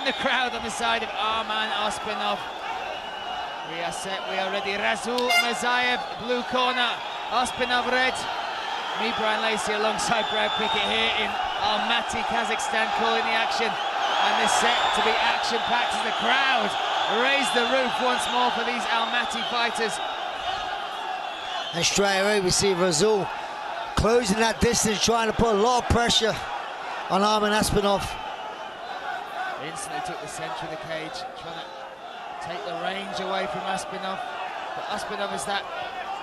and the crowd on the side of Armand Оспанов. We are set, we are ready. Расул Мирзаевты, blue corner. Оспанов red. Me, Brian Lacey, alongside Brad Pickett here in Almaty, Kazakhstan, calling the action. And they're set to be action-packed as the crowd raise the roof once more for these Almaty fighters. And straight away we see Rasул closing that distance, trying to put a lot of pressure on Armand Оспанов. Instantly took the centre of the cage, trying to take the range away from Оспанов. But Оспанов has that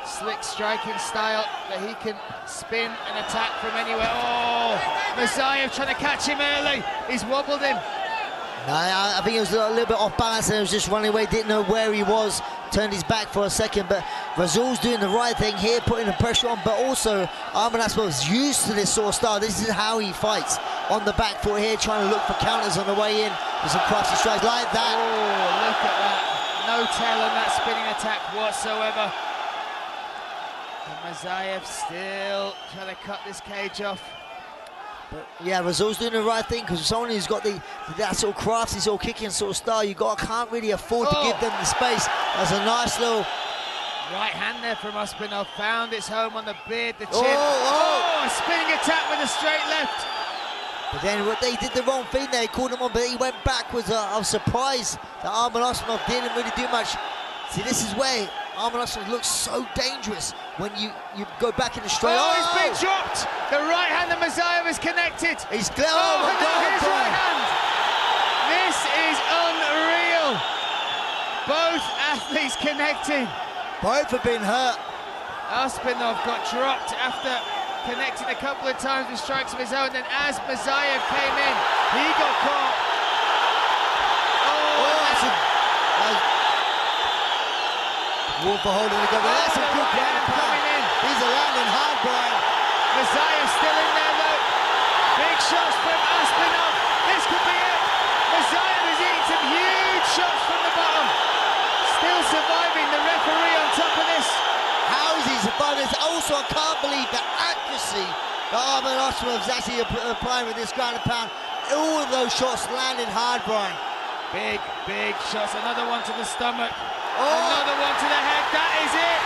slick striking style that he can spin and attack from anywhere. Oh, Mirzaev trying to catch him early. He's wobbled him. No, I think he was a little bit off balance and he was just running away, didn't know where he was, turned his back for a second, but Rasul's doing the right thing here, putting the pressure on, but also Armand Оспанov is used to this sort of style. This is how he fights, on the back foot here, trying to look for counters on the way in, with some crafty strikes like that. Oh, look at that. No tail on that spinning attack whatsoever. And Mirzaev still trying to cut this cage off. But yeah, Rasul's doing the right thing, because someone who's got that sort of crafty, sort of kicking sort of style, can't really afford to give them the space. That's a nice little right hand there from Оспанов, found its home on the beard, the chin. Oh, a spinning attack with a straight left. But then they did the wrong thing there, he called him on, but he went backwards. I was surprised that Armand Оспанov didn't really do much. See, this is where Armand Оспанov looks so dangerous when you go back in the straight. Oh, he's been dropped! The right hand of Mirzaev is connected. He's clear. Oh, my God, his right hand. This is unreal. Both athletes connecting. Both have been hurt. Оспанov got dropped after connecting a couple of times with strikes of his own. Then as Mirzaev came in, he got caught. Wolf for holding the gun. That's a good ground coming in. He's a landing hard, Brian. Mirzaev still in there though. Big shots from Оспанov. This could be it. Mirzaev is eating some huge shots from the bottom. Still surviving. The referee on top of this. How is he surviving this? Also, I can't believe the accuracy that Armand Оспанov is actually applying with this ground and pound. All of those shots landed hard, Brian. Big shots. Another one to the stomach. Oh. Another one to the head. That is it.